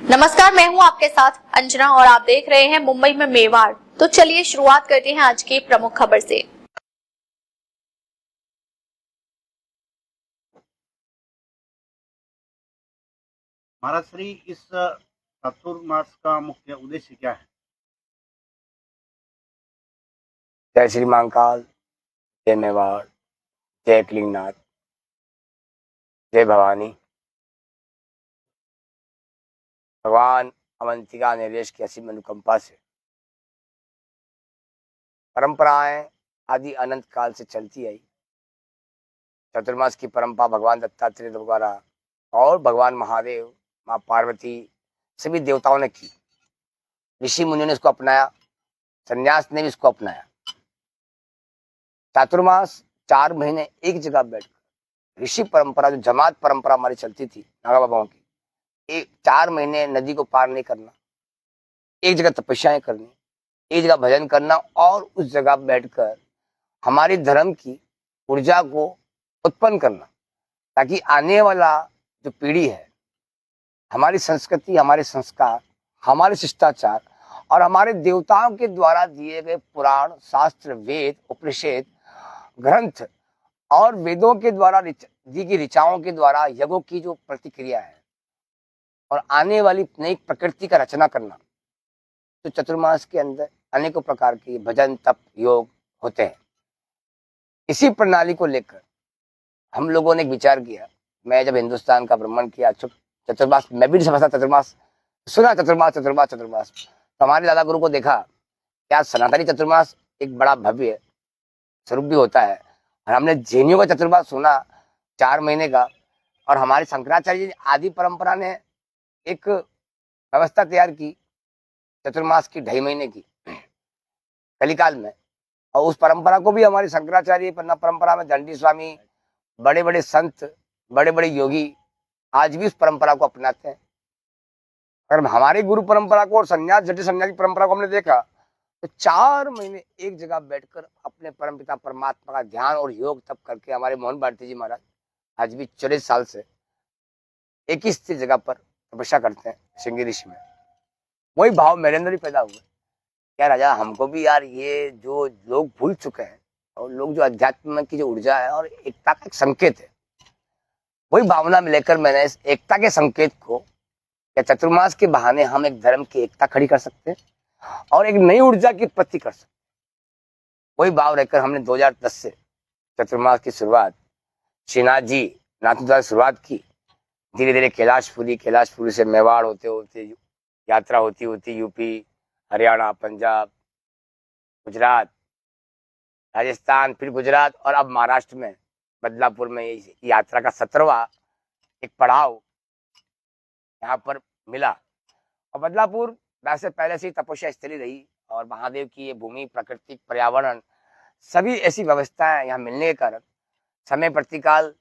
नमस्कार, मैं हूं आपके साथ अंजना और आप देख रहे हैं मुंबई में मेवाड़। तो चलिए शुरुआत करते हैं आज की प्रमुख खबर से। महाराज श्री, इस चातुर्मास का मुख्य उद्देश्य क्या है? जय श्री महाकाल, जय मेवाड़, जय कलिंगनाथ, जय भवानी। भगवान अवंतिका नरेश की असीम अनुकंपा से परंपराएं आदि अनंत काल से चलती आई। चतुर्मास की परंपरा भगवान दत्तात्रेय द्वारा और भगवान महादेव, माँ पार्वती, सभी देवताओं ने की। ऋषि मुनियों ने इसको अपनाया, संन्यास ने भी इसको अपनाया। चातुर्मास 4 महीने एक जगह बैठकर ऋषि परंपरा, जो जमात परंपरा हमारी चलती थी नागा बाबाओं की, 4 महीने नदी को पार नहीं करना, एक जगह तपस्याएं करनी, एक जगह भजन करना और उस जगह बैठकर हमारी धर्म की ऊर्जा को उत्पन्न करना, ताकि आने वाला जो पीढ़ी है, हमारी संस्कृति, हमारे संस्कार, हमारे शिष्टाचार और हमारे देवताओं के द्वारा दिए गए पुराण, शास्त्र, वेद, उपनिषद, ग्रंथ और वेदों के द्वारा दी गई ऋचाओं के द्वारा यज्ञों की जो प्रतिक्रिया है और आने वाली नई प्रकृति का रचना करना। तो चतुर्मास के अंदर अनेकों प्रकार के भजन, तप, योग होते हैं। इसी प्रणाली को लेकर हम लोगों ने एक विचार किया। मैं जब हिंदुस्तान का भ्रमण किया, चतुर्मास मैं भी नहीं समझता, चतुर्मास सुना, चतुर्मास चतुर्मास चतुर्मास, तो हमारे दादा गुरु को देखा क्या सनातनी चतुर्मास एक बड़ा भव्य स्वरूप भी होता है। और हमने जैनियों का चतुर्मास सुना 4 महीने का, और हमारे शंकराचार्य जी आदि परंपरा ने एक व्यवस्था तैयार की चतुर्मास की 2.5 महीने की कलिकाल में। और उस परंपरा को भी हमारे शंकराचार्य परंपरा में दंडी स्वामी, बड़े बड़े संत, बड़े बड़े योगी आज भी उस परंपरा को अपनाते हैं। अगर हमारी गुरु परंपरा को और संन्यास, जटिल सन्यासी परंपरा को हमने देखा, तो 4 महीने एक जगह बैठकर अपने परमपिता परमात्मा का ध्यान और योग तप करके हमारे मोहन भारती जी महाराज आज भी 40 साल से एक ही स्थिर जगह पर तपस्या करते हैं श्रृंगी ऋषि में। वही भाव मेरे अंदर भी पैदा हुआ, क्या राजा, हमको भी यार ये जो लोग भूल चुके हैं और लोग जो अध्यात्म की जो ऊर्जा है और एकता का एक संकेत है, वही भावना में लेकर मैंने इस एकता के संकेत को, या चतुर्मास के बहाने हम एक धर्म की एकता खड़ी कर सकते हैं और एक नई ऊर्जा की उत्पत्ति कर सकते हैं। वही भाव रहकर हमने 2010 से चतुर्मास की शुरुआत श्रीनाथ जी नाथ द्वारा शुरुआत की। धीरे धीरे कैलाशपुरी से मेवाड़ होते होते यात्रा होती होती यूपी, हरियाणा, पंजाब, गुजरात, राजस्थान, फिर गुजरात और अब महाराष्ट्र में बदलापुर में यात्रा का 17वां एक पड़ाव यहाँ पर मिला। और बदलापुर वैसे पहले से ही तपस्या स्थली रही और महादेव की ये भूमि, प्राकृतिक पर्यावरण, सभी ऐसी व्यवस्थाएं यहाँ मिलने के कारण समय प्रतिकाल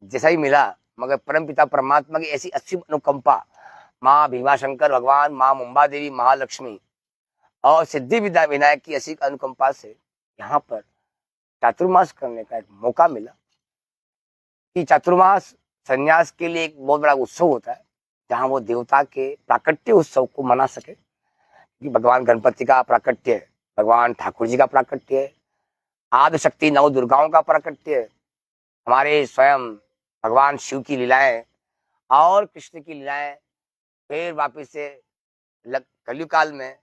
जैसा ही मिला, मगर परमपिता परमात्मा की ऐसी असीम अनुकंपा, माँ भीमाशंकर भगवान, माँ मुंबा देवी, महालक्ष्मी और सिद्धि विनायक की ऐसी अनुकंपा से यहाँ पर चातुर्मास करने का एक मौका मिला। कि चातुर्मास संन्यास के लिए एक बहुत बड़ा उत्सव होता है, जहाँ वो देवता के प्राकट्य उत्सव को मना सके। कि भगवान गणपति का प्राकट्य है, भगवान ठाकुर जी का प्राकट्य है, आदि शक्ति 9 दुर्गाओं का प्राकट्य है, हमारे स्वयं भगवान शिव की लीलाएं और कृष्ण की लीलाएं, फिर वापिस से कलयुग काल में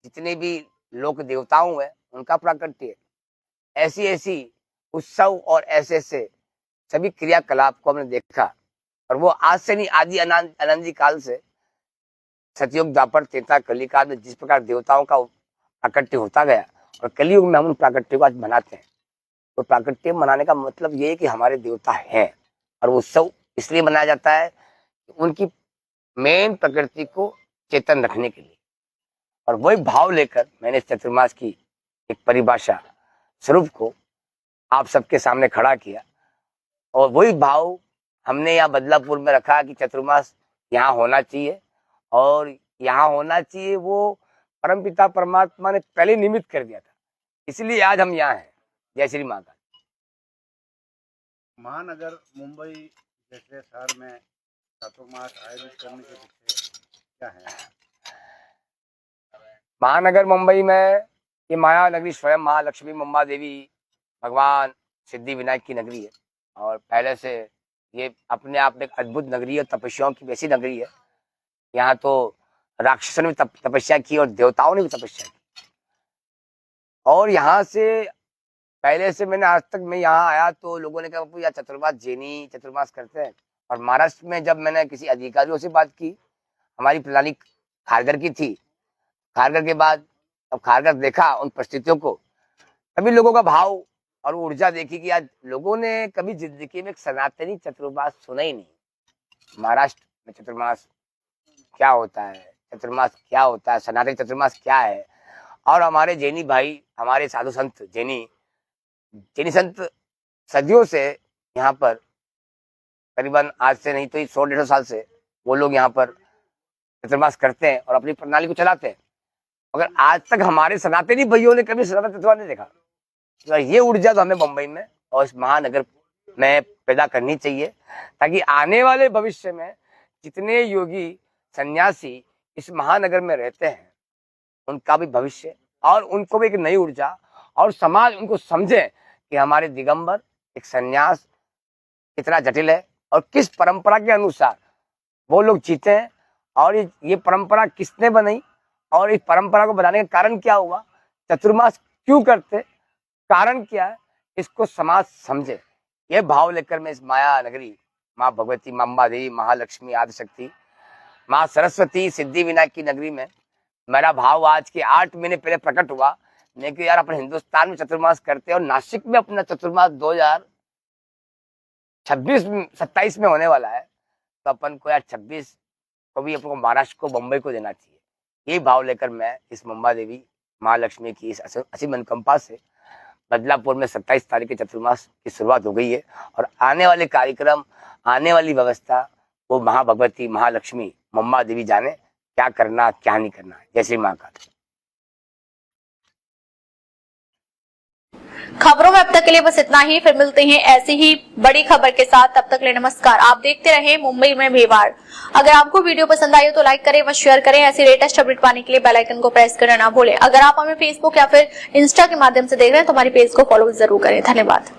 जितने भी लोक देवताओं हैं उनका प्राकट्य है। ऐसी ऐसी उत्सव और ऐसे ऐसे सभी क्रियाकलाप को हमने देखा। और वो आज से नहीं, आदि अनंत काल से सतयुग, द्वापर, त्रेता, कलिकाल में जिस प्रकार देवताओं का प्राकट्य होता गया और कलयुग में हम उन प्राकट्य को आज मनाते हैं। तो प्राकट्य मनाने का मतलब ये है कि हमारे देवता हैं, और उत्सव इसलिए मनाया जाता है कि उनकी मेन प्रकृति को चेतन रखने के लिए। और वही भाव लेकर मैंने इस चतुर्मास की एक परिभाषा स्वरूप को आप सबके सामने खड़ा किया। और वही भाव हमने यहाँ बदलापुर में रखा कि चतुर्मास यहाँ होना चाहिए, और यहाँ होना चाहिए वो परमपिता परमात्मा ने पहले निमित्त कर दिया था, इसलिए आज हम यहाँ हैं। जय श्री माता। महानगर मुंबई जैसे शहर में चातुर्मास आयोजित करने के पीछे क्या है? महानगर मुंबई में ये माया नगरी स्वयं महालक्ष्मी मुंबा देवी भगवान सिद्धि विनायक की नगरी है और पहले से ये अपने आप में एक अद्भुत नगरी है, तपस्याओं की वैसी नगरी है। यहाँ तो राक्षसों ने भी तपस्या की और देवताओं ने भी तपस्या की। और यहाँ से पहले से मैंने आज तक मैं यहाँ आया तो लोगों ने कहा बापू यार चतुर्मास जैनी चतुर्मास करते हैं। और महाराष्ट्र में जब मैंने किसी अधिकारियों से बात की, हमारी प्रणाली खारघर की थी, खारघर के बाद अब खारघर देखा उन परिस्थितियों को, तभी लोगों का भाव और ऊर्जा देखी कि आज लोगों ने कभी जिंदगी में एक सनातनी चतुर्मास सुना ही नहीं। महाराष्ट्र में चतुर्मास क्या होता है, चतुर्मास क्या होता है, सनातनी चतुर्मास क्या है। और हमारे जैनी भाई, हमारे साधु संत जैनी संत सदियों से यहाँ पर करीबन आज से नहीं तो 100-150 साल से वो लोग यहाँ पर चतुर्मास करते हैं और अपनी प्रणाली को चलाते हैं। मगर आज तक हमारे सनातनी भाइयों ने कभी सनातन चतुर्मास नहीं देखा। तो ये ऊर्जा तो हमें मुंबई में और इस महानगर में पैदा करनी चाहिए ताकि आने वाले भविष्य में जितने योगी सन्यासी इस महानगर में रहते हैं उनका भी भविष्य और उनको भी एक नई ऊर्जा और समाज उनको समझे कि हमारे दिगंबर एक सन्यास कितना जटिल है और किस परंपरा के अनुसार वो लोग जीते हैं और ये परंपरा किसने बनाई और इस परंपरा को बनाने का कारण क्या हुआ, चतुर्मास क्यों करते, कारण क्या है, इसको समाज समझे। ये भाव लेकर मैं इस माया नगरी माँ भगवती, माँ अम्बा देवी, महालक्ष्मी, आदिशक्ति, माँ सरस्वती, सिद्धि विनायक की नगरी में मेरा भाव आज के 8 महीने पहले प्रकट हुआ। मैं कि यार अपन हिंदुस्तान में चतुर्मास करते हैं और नासिक में अपना चतुर्मास 2026-27 में होने वाला है, तो अपन को यार 26 को भी अपन को महाराष्ट्र को, मुंबई को देना चाहिए। यही भाव लेकर मैं इस मुंबा देवी महालक्ष्मी की इस असीम अनुकंपा से बदलापुर में 27 तारीख के चतुर्मास की शुरुआत हो गई है और आने वाले कार्यक्रम, आने वाली व्यवस्था वो महाभगवती महालक्ष्मी मुंबा देवी जाने क्या करना क्या नहीं करना। जय श्री महाकाल। खबरों में अब तक के लिए बस इतना ही। फिर मिलते हैं ऐसी ही बड़ी खबर के साथ। तब तक के लिए नमस्कार। आप देखते रहे मुंबई में मेवाड़। अगर आपको वीडियो पसंद आई हो तो लाइक करें व शेयर करें। ऐसी लेटेस्ट अपडेट पाने के लिए बेल आइकन को प्रेस करना ना भूलें। अगर आप हमें फेसबुक या फिर इंस्टा के माध्यम से देख रहे हैं तो हमारी पेज को फॉलो जरूर करें। धन्यवाद।